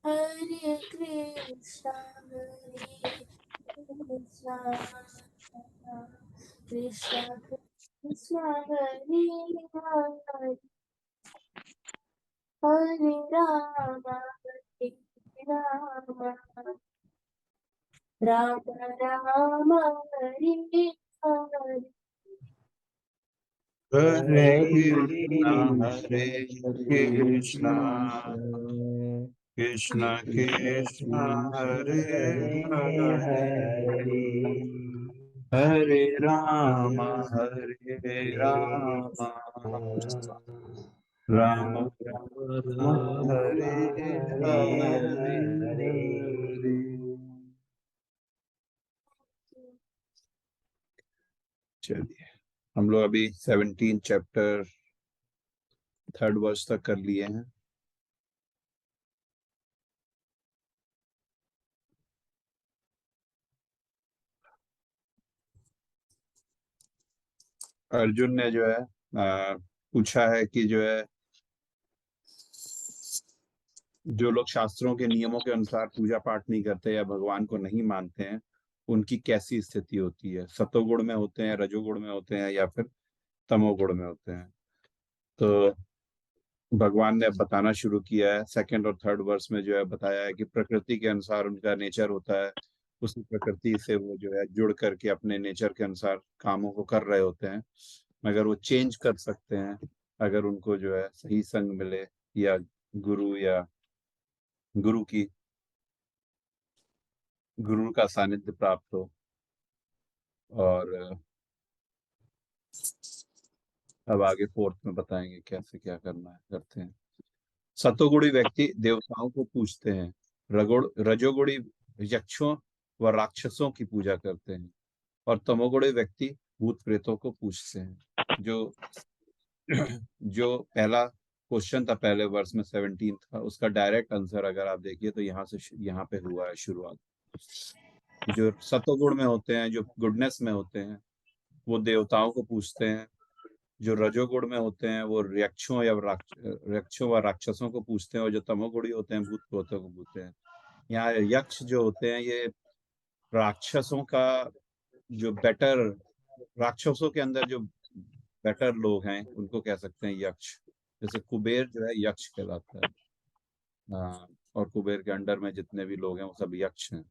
Hare Krishna, Hare Krishna, Krishna Krishna, Hare Hare, Hare Rama, Hare Rama, Rama Rama, Hare Hare. Hare Krishna, Krishna, Krishna Krishna Krishna, Hare Hare, Hare, Hare Rama, Hare Rama, Rama Rama, Hare Hare. चलिए, हम लोग अभी 17 chapter 3rd वर्ष तक कर लिए हैं। अर्जुन ने जो है पूछा है कि जो है जो लोग शास्त्रों के नियमों के अनुसार पूजा पाठ नहीं करते या भगवान को नहीं मानते हैं, उनकी कैसी स्थिति होती है, सतोगुण में होते हैं, रजोगुण में होते हैं या फिर तमोगुण में होते हैं। तो भगवान ने बताना शुरू किया है 2nd और 3rd वर्ष में जो है बताया है कि प्रकृति के अनुसार उनका नेचर होता है, उसी प्रकृति से वो जो है जुड़ करके अपने नेचर के अनुसार कामों को कर रहे होते हैं, मगर वो चेंज कर सकते हैं अगर उनको जो है सही संग मिले या गुरु की गुरु का सानिध्य प्राप्त हो। और अब आगे 4th में बताएंगे कैसे क्या करना है, करते हैं। सतोगुणी व्यक्ति देवताओं को पूजते हैं, रजोगुणी यक्षों व राक्षसों की पूजा करते हैं, और तमोगुणी व्यक्ति भूत प्रेतों को पूजते हैं। जो पहला क्वेश्चन था पहले वर्ष में 17 था, उसका डायरेक्ट आंसर अगर आप देखिए तो यहाँ पे हुआ है शुरुआत। जो सतोगुण में होते हैं, जो गुडनेस में होते हैं, वो देवताओं को पूजते हैं। जो रजोगुण में होते हैं वो यक्षों व राक्षसों को पूजते हैं, और जो तमोगुणी होते हैं भूत प्रेतों को पूजते हैं। यहाँ यक्ष जो होते हैं ये राक्षसों का जो बेटर, राक्षसों के अंदर जो बेटर लोग हैं उनको कह सकते हैं यक्ष। जैसे कुबेर जो है यक्ष कहलाता है, और कुबेर के अंडर में जितने भी लोग हैं वो सब यक्ष हैं।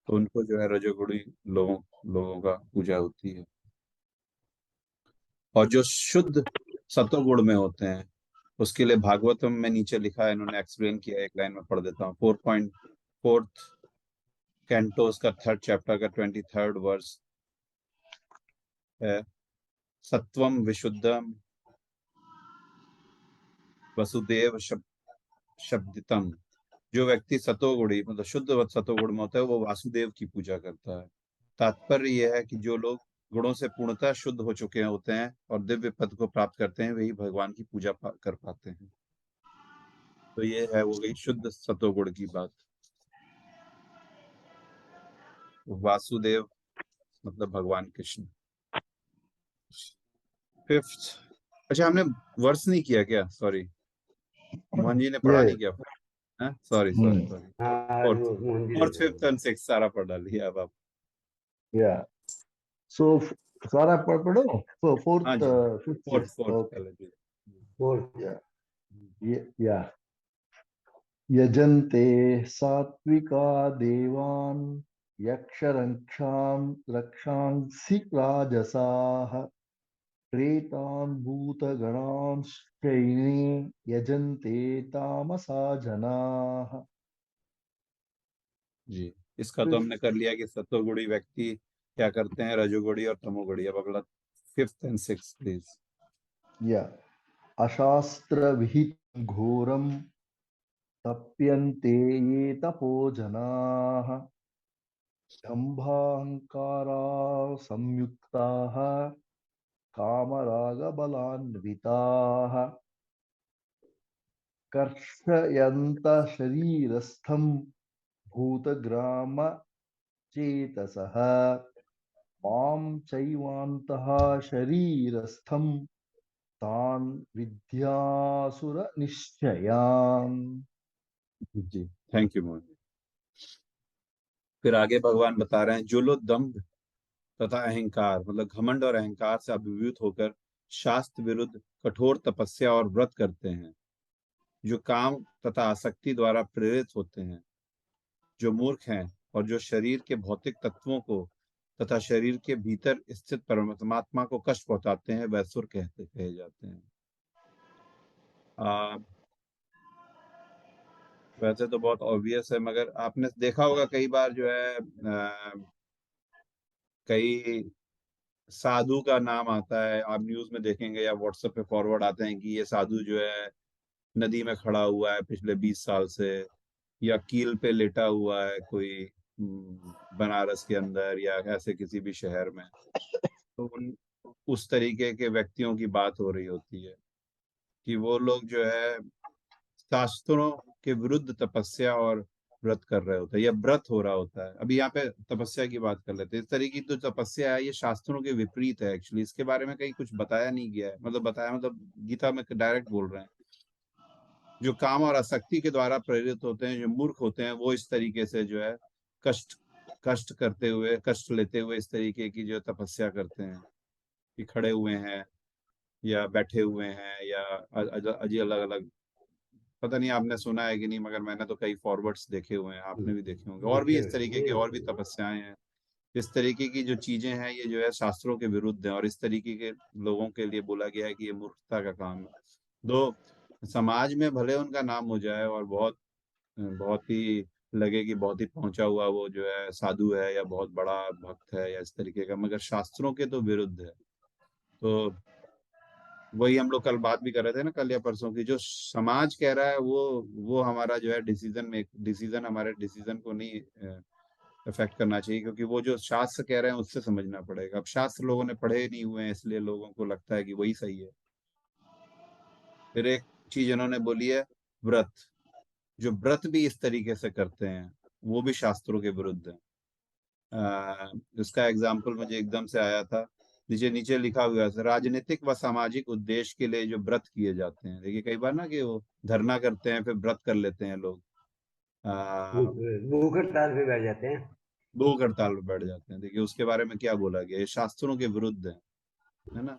तो उनको जो है रजोगुणी लोगों का पूजा होती है। और जो शुद्ध सतोगुण में होते हैं उसके लिए भागवतम में नीचे लिखा है, इन्होंने एक्सप्लेन किया, एक लाइन में पढ़ देता हूँ। 4.4 कैंटोस का 3rd चैप्टर का 23rd वर्स है, सत्वम विशुद्धम वसुदेव शब्दितम। जो व्यक्ति सतोगुणी मतलब शुद्ध सतोगुण में होता है वो वासुदेव की पूजा करता है। तात्पर्य यह है कि जो लोग गुणों से पूर्णतः शुद्ध हो चुके होते हैं और दिव्य पद को प्राप्त करते हैं, वही भगवान की पूजा कर पाते हैं। तो ये है वो गई शुद्ध सतोगुण की बात। वासुदेव मतलब भगवान कृष्ण। 5th, अच्छा हमने वर्ष नहीं किया क्या? सॉरी, मोहन जी ने पढ़ा नहीं क्या? Sorry sorry sorry. Fourth, Mohan ji 4th, 5th and 6th सारा पढ़ा लिया अब आप। सो सारा पढ़ो। हाँ फोर्थ जी, fifth 4th six 4th okay. पहले जी। या यजन्ते सात्विका देवान् रक्षांसि राजसाः प्रेतान् भूतगणांश्चैने यजन्ते तामसा जनाः। जी, इसका तो हमने कर लिया कि सतोगुणी व्यक्ति क्या करते हैं, रजोगुणी और तमोगुणी। अब अगला 5th and 6th प्लीज। या अशास्त्र विहित घोरम तप्यन्ते ये तपो जनाः दम्भाहंकारा संयुक्ताः कामरागबलान्विताः कर्षयन्तः शरीरस्थं भूतग्राम चेतसः मां चैवान्तः शरीरस्थं तान् विद्यासुर निश्चयान्। जी, थैंक यू मोहन। फिर आगे भगवान बता रहे हैं, जो लोग दंभ तथा अहंकार मतलब घमंड और अहंकार से अभिभूत होकर शास्त्र विरुद्ध कठोर तपस्या और व्रत करते हैं, जो काम तथा आसक्ति द्वारा प्रेरित होते हैं, जो मूर्ख हैं और जो शरीर के भौतिक तत्वों को तथा शरीर के भीतर स्थित परमात्मा को कष्ट पहुंचाते हैं, वह असुर कहे जाते हैं। वैसे तो बहुत ऑब्वियस है, मगर आपने देखा होगा कई बार जो है कई साधु का नाम आता है, आप न्यूज में देखेंगे या व्हाट्सएप पे फॉरवर्ड आते हैं कि ये साधु जो है नदी में खड़ा हुआ है पिछले 20 साल से, या कील पे लेटा हुआ है कोई बनारस के अंदर या ऐसे किसी भी शहर में। तो उस तरीके के व्यक्तियों की बात हो रही होती है कि वो लोग जो है शास्त्रों के विरुद्ध तपस्या और व्रत कर रहे होते हैं या व्रत हो रहा होता है। अभी यहाँ पे तपस्या की बात कर लेते हैं। इस तरीके की जो तपस्या है ये शास्त्रों के विपरीत है एक्चुअली। इसके बारे में कहीं कुछ बताया नहीं गया है, मतलब बताया मतलब गीता में डायरेक्ट बोल रहे हैं। जो काम और आसक्ति के द्वारा प्रेरित होते हैं, जो मूर्ख होते हैं, वो इस तरीके से जो है कष्ट करते हुए, कष्ट लेते हुए इस तरीके की जो तपस्या करते हैं कि खड़े हुए हैं या बैठे हुए हैं या अजी अलग अलग। पता नहीं आपने सुना है कि नहीं, मगर मैंने तो कई फॉरवर्ड्स देखे हुए हैं, आपने भी देखे होंगे। और भी इस तरीके की और भी तपस्याएं हैं। इस तरीके की जो चीजें हैं ये जो है शास्त्रों के विरुद्ध है और इस तरीके के लोगों के लिए बोला गया है कि ये मूर्खता का काम है। दो समाज में भले उनका नाम हो जाए और बहुत बहुत ही लगे कि बहुत ही पहुंचा हुआ वो जो है साधु है या बहुत बड़ा भक्त है या इस तरीके का, मगर शास्त्रों के तो विरुद्ध है। तो वही हम लोग कल बात भी कर रहे थे ना, कल या परसों की, जो समाज कह रहा है वो हमारा जो है डिसीजन हमारे डिसीजन को नहीं इफेक्ट करना चाहिए, क्योंकि वो जो शास्त्र कह रहे हैं उससे समझना पड़ेगा। अब शास्त्र लोगों ने पढ़े नहीं हुए हैं इसलिए लोगों को लगता है कि वही सही है। फिर एक चीज इन्होंने बोली है व्रत। जो व्रत भी इस तरीके से करते हैं वो भी शास्त्रों के विरुद्ध है। इसका एग्जाम्पल मुझे एकदम से आया था, नीचे नीचे लिखा हुआ है, राजनीतिक व सामाजिक उद्देश्य के लिए जो व्रत किए जाते हैं। देखिए कई बार ना कि वो धरना करते हैं फिर व्रत कर लेते हैं लोग, भूख हड़ताल पे बैठ जाते हैं। भूख हड़ताल पे बैठ जाते हैं। देखिए उसके बारे में क्या बोला गया, ये शास्त्रों के विरुद्ध है ना।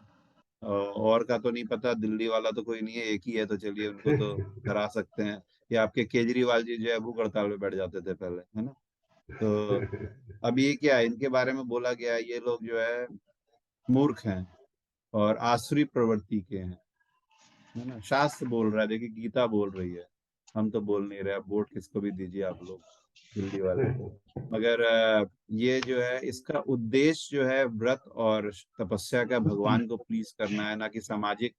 और का तो नहीं पता, दिल्ली वाला तो कोई नहीं है, एक ही है, तो चलिए उनको तो हरा सकते हैं। या आपके केजरीवाल जी जो है भूख हड़ताल पे बैठ जाते थे पहले, है ना। तो अब ये क्या है, इनके बारे में बोला गया है ये लोग जो है मूर्ख हैं और आसुरी प्रवृत्ति के हैं, है ना। शास्त्र बोल रहा है, देखिए गीता बोल रही है, हम तो बोल नहीं रहे। अब वोट किसको भी दीजिए आप लोग, दिल्ली वाले। मगर ये जो है इसका उद्देश्य जो है व्रत और तपस्या का भगवान को प्लीज करना है, ना कि सामाजिक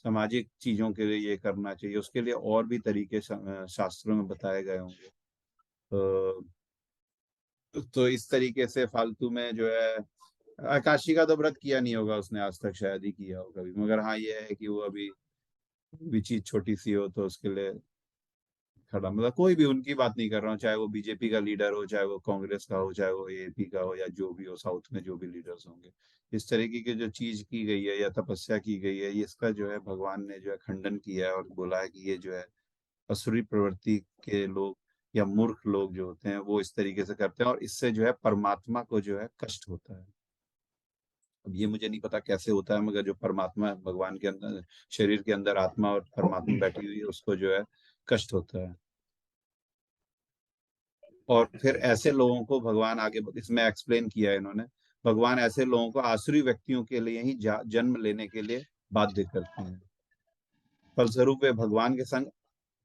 सामाजिक चीजों के लिए ये करना चाहिए। उसके लिए और भी तरीके शास्त्रों में बताए गए होंगे। तो इस तरीके से फालतू में जो है, आकाशी का तो व्रत किया नहीं होगा उसने आज तक, शायद ही किया होगा कभी। मगर हाँ ये है कि वो अभी भी चीज छोटी सी हो तो उसके लिए खड़ा, मतलब कोई भी, उनकी बात नहीं कर रहा हूँ, चाहे वो बीजेपी का लीडर हो, चाहे वो कांग्रेस का हो, चाहे वो एपी का हो, या जो भी हो साउथ में जो भी लीडर्स होंगे। इस तरीके की जो चीज की गई है या तपस्या की गई है, इसका जो है भगवान ने जो है खंडन किया है और बोला है कि ये जो है असुरी प्रवृत्ति के लोग या मूर्ख लोग जो होते हैं वो इस तरीके से करते हैं और इससे जो है परमात्मा को जो है कष्ट होता है। अब ये मुझे नहीं पता कैसे होता है, मगर जो परमात्मा भगवान के अंदर, शरीर के अंदर आत्मा और परमात्मा बैठी हुई है, उसको जो है कष्ट होता है। और फिर ऐसे लोगों को भगवान आगे इसमें एक्सप्लेन किया है इन्होंने, भगवान ऐसे लोगों को आसुरी व्यक्तियों के लिए ही जन्म लेने के लिए बाध्य करते हैं। फलस्वरूप वे भगवान के संग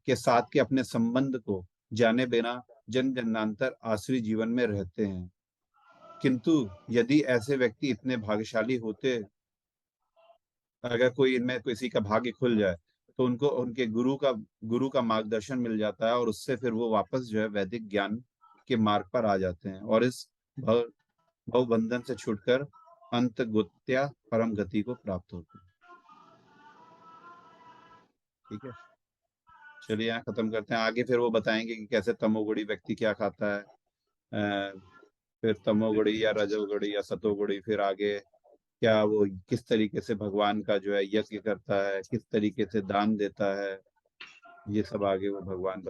के साथ के अपने संबंध को जाने बिना जन्म जन्मांतर आसुरी जीवन में रहते हैं। किंतु यदि ऐसे व्यक्ति इतने भाग्यशाली होते, अगर कोई इनमें किसी का भाग्य खुल जाए तो उनको उनके गुरु का मार्गदर्शन मिल जाता है और उससे फिर वो वापस जो है वैदिक ज्ञान के मार्ग पर आ जाते हैं और इस भव बंधन से छूटकर अंत गुत्या परम गति को प्राप्त होते हैं। ठीक है, चलिए यहाँ खत्म करते हैं। आगे फिर वो बताएंगे कि कैसे तमोगुणी व्यक्ति क्या खाता है, फिर तमोगुणी या रजोगुणी या सतोगुणी, फिर आगे क्या वो किस तरीके से भगवान का जो है यज्ञ करता है, किस तरीके से दान देता है, ये सब आगे वो भगवान